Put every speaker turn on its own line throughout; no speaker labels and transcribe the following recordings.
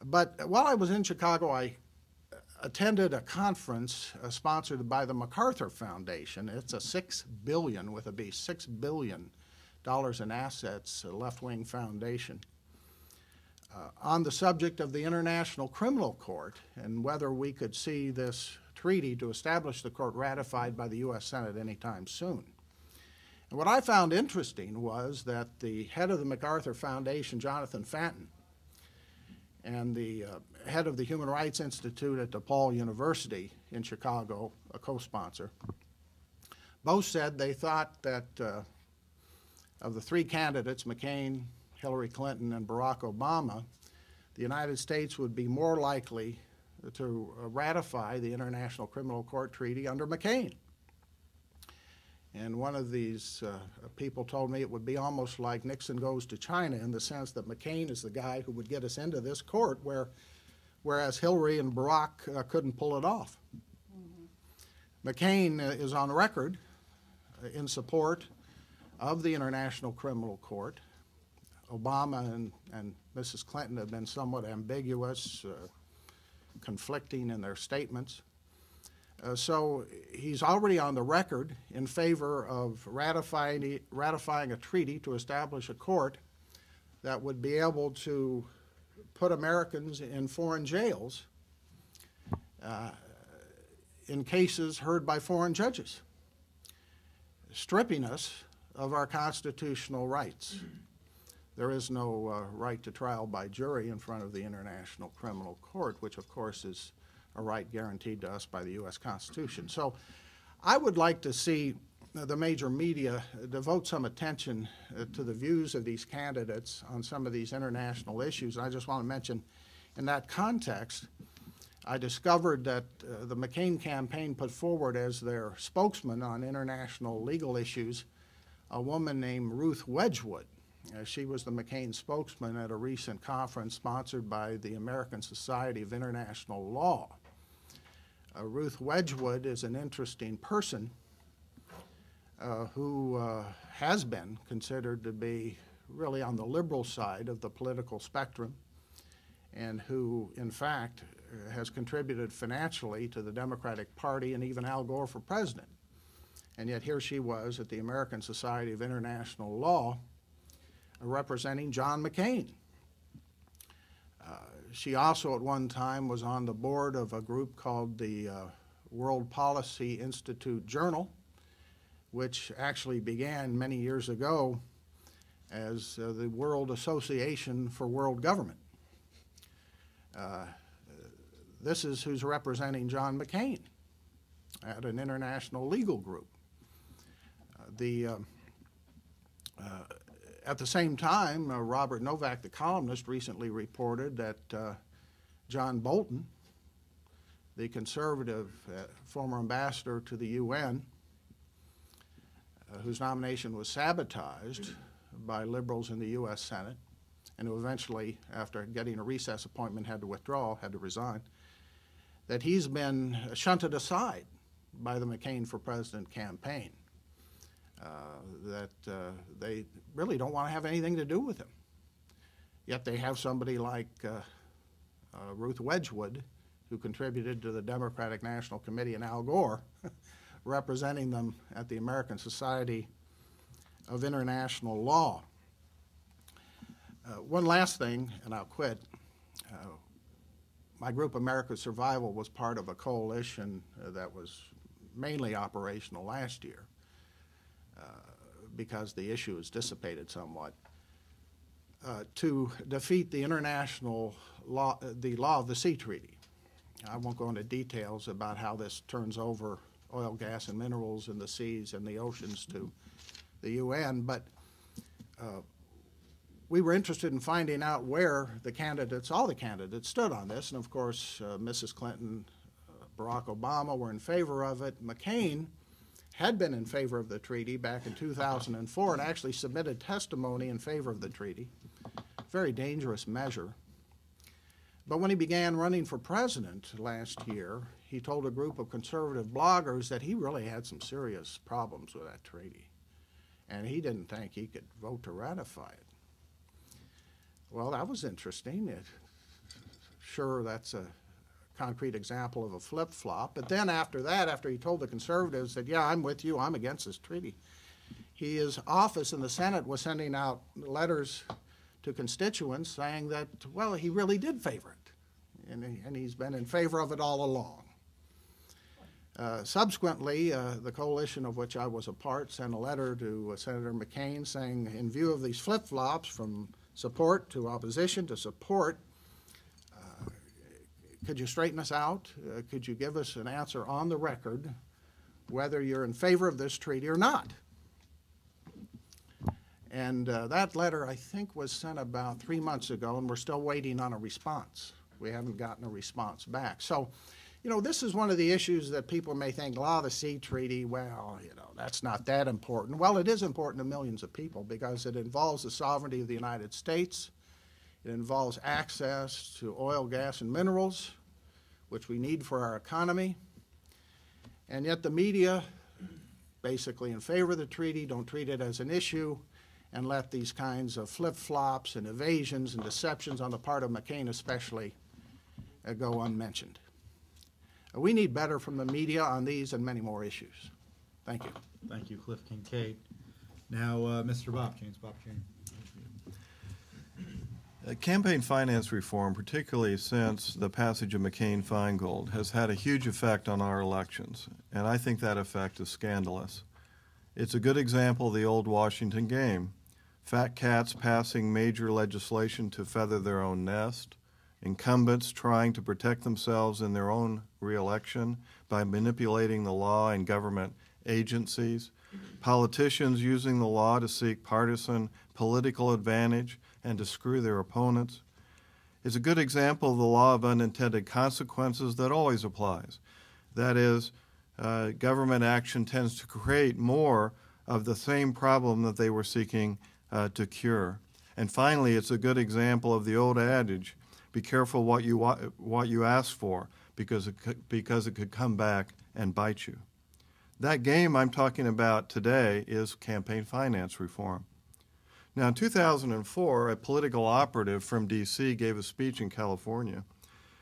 But while I was in Chicago, I attended a conference sponsored by the MacArthur Foundation. It's a $6 billion, with a B, $6 billion in assets, left-wing foundation, on the subject of the International Criminal Court and whether we could see this treaty to establish the court ratified by the U.S. Senate anytime soon. And what I found interesting was that the head of the MacArthur Foundation, Jonathan Fanton, and the head of the Human Rights Institute at DePaul University in Chicago, a co-sponsor, both said they thought that of the three candidates, McCain, Hillary Clinton, and Barack Obama, the United States would be more likely to ratify the International Criminal Court Treaty under McCain. And one of these people told me it would be almost like Nixon goes to China, in the sense that McCain is the guy who would get us into this court, whereas Hillary and Barack couldn't pull it off. Mm-hmm. McCain is on record in support of the International Criminal Court. Obama and Mrs. Clinton have been somewhat ambiguous, conflicting in their statements. So he's already on the record in favor of ratifying a treaty to establish a court that would be able to put Americans in foreign jails in cases heard by foreign judges, stripping us of our constitutional rights. There is no right to trial by jury in front of the International Criminal Court, which of course is a right guaranteed to us by the U.S. Constitution. So I would like to see the major media devote some attention to the views of these candidates on some of these international issues. I just want to mention, in that context, I discovered that the McCain campaign put forward as their spokesman on international legal issues a woman named Ruth Wedgwood. She was the McCain spokesman at a recent conference sponsored by the American Society of International Law. Ruth Wedgwood is an interesting person who has been considered to be really on the liberal side of the political spectrum, and who, in fact, has contributed financially to the Democratic Party and even Al Gore for president. And yet here she was at the American Society of International Law representing John McCain. She also at one time was on the board of a group called the World Policy Institute Journal, which actually began many years ago as the World Association for World Government. This is who's representing John McCain at an international legal group. At the same time, Robert Novak, the columnist, recently reported that John Bolton, the conservative former ambassador to the UN, whose nomination was sabotaged by liberals in the U.S. Senate, and who eventually, after getting a recess appointment, had to withdraw, had to resign, that he's been shunted aside by the McCain for President campaign. That they really don't want to have anything to do with him. Yet they have somebody like Ruth Wedgwood, who contributed to the Democratic National Committee, and Al Gore, representing them at the American Society of International Law. One last thing, and I'll quit. My group, America's Survival, was part of a coalition that was mainly operational last year, because the issue has dissipated somewhat, to defeat the international law, the Law of the Sea Treaty. I won't go into details about how this turns over oil, gas, and minerals in the seas and the oceans to the UN, but we were interested in finding out where the candidates, all the candidates, stood on this. And of course, Mrs. Clinton, Barack Obama were in favor of it. McCain had been in favor of the treaty back in 2004 and actually submitted testimony in favor of the treaty. Very dangerous measure. But when he began running for president last year, he told a group of conservative bloggers that he really had some serious problems with that treaty, and he didn't think he could vote to ratify it. Well, that was interesting. sure that's a concrete example of a flip-flop. But then after that, after he told the conservatives that, yeah, I'm with you, I'm against this treaty, his office in the Senate was sending out letters to constituents saying that, well, he really did favor it, and he's been in favor of it all along. Subsequently, the coalition of which I was a part sent a letter to Senator McCain saying, in view of these flip-flops from support to opposition to support, could you straighten us out? Could you give us an answer on the record whether you're in favor of this treaty or not? And that letter, I think, was sent about 3 months ago, and we're still waiting on a response. We haven't gotten a response back. So, you know, this is one of the issues that people may think, law of the sea treaty, well, you know, that's not that important. Well, it is important to millions of people because it involves the sovereignty of the United States. It involves access to oil, gas, and minerals, which we need for our economy. And yet the media, basically in favor of the treaty, don't treat it as an issue and let these kinds of flip-flops and evasions and deceptions on the part of McCain especially go unmentioned. We need better from the media on these and many more issues. Thank you.
Thank you, Cliff Kincaid. Now, Mr. Bob James. Bob James.
Campaign finance reform, particularly since the passage of McCain-Feingold, has had a huge effect on our elections, and I think that effect is scandalous. It's a good example of the old Washington game. Fat cats passing major legislation to feather their own nest, incumbents trying to protect themselves in their own re-election by manipulating the law and government agencies, politicians using the law to seek partisan political advantage and to screw their opponents. It's a good example of the law of unintended consequences that always applies. That is, government action tends to create more of the same problem that they were seeking to cure. And finally, it's a good example of the old adage, be careful what you ask for, because it could come back and bite you. That game I'm talking about today is campaign finance reform. Now, in 2004, a political operative from D.C. gave a speech in California.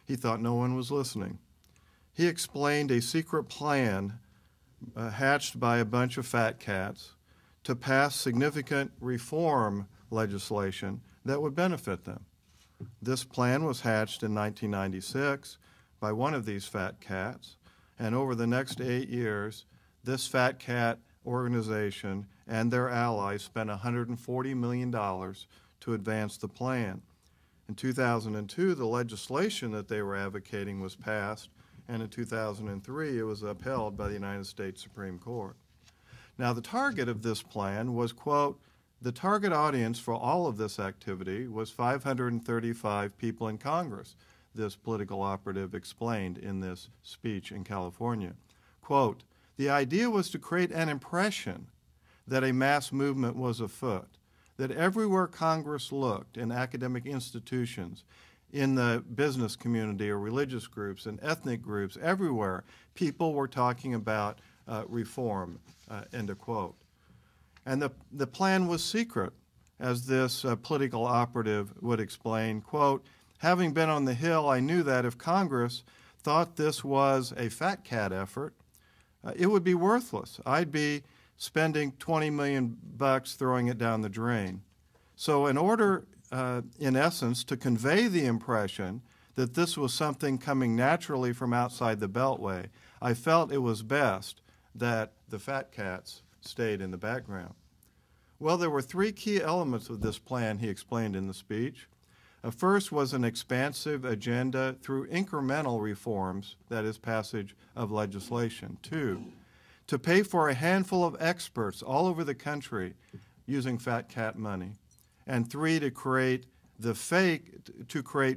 He thought no one was listening. He explained a secret plan hatched by a bunch of fat cats to pass significant reform legislation that would benefit them. This plan was hatched in 1996 by one of these fat cats, and over the next 8 years, this fat cat organization and their allies spent $140 million to advance the plan. In 2002, the legislation that they were advocating was passed, and in 2003, it was upheld by the United States Supreme Court. Now, the target of this plan was, quote, the target audience for all of this activity was 535 people in Congress, this political operative explained in this speech in California. Quote, the idea was to create an impression that a mass movement was afoot, that everywhere Congress looked, in academic institutions, in the business community or religious groups and ethnic groups, everywhere, people were talking about reform, end of quote. And the plan was secret, as this political operative would explain, quote, having been on the Hill, I knew that if Congress thought this was a fat cat effort, it would be worthless. I'd be spending $20 million throwing it down the drain. So in order, in essence, to convey the impression that this was something coming naturally from outside the Beltway, I felt it was best that the fat cats stayed in the background. Well, there were three key elements of this plan, he explained in the speech. First was an expansive agenda through incremental reforms, that is, passage of legislation. Two, to pay for a handful of experts all over the country using fat cat money. And three, to create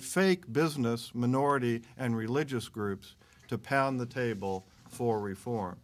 fake business, minority, and religious groups to pound the table for reform.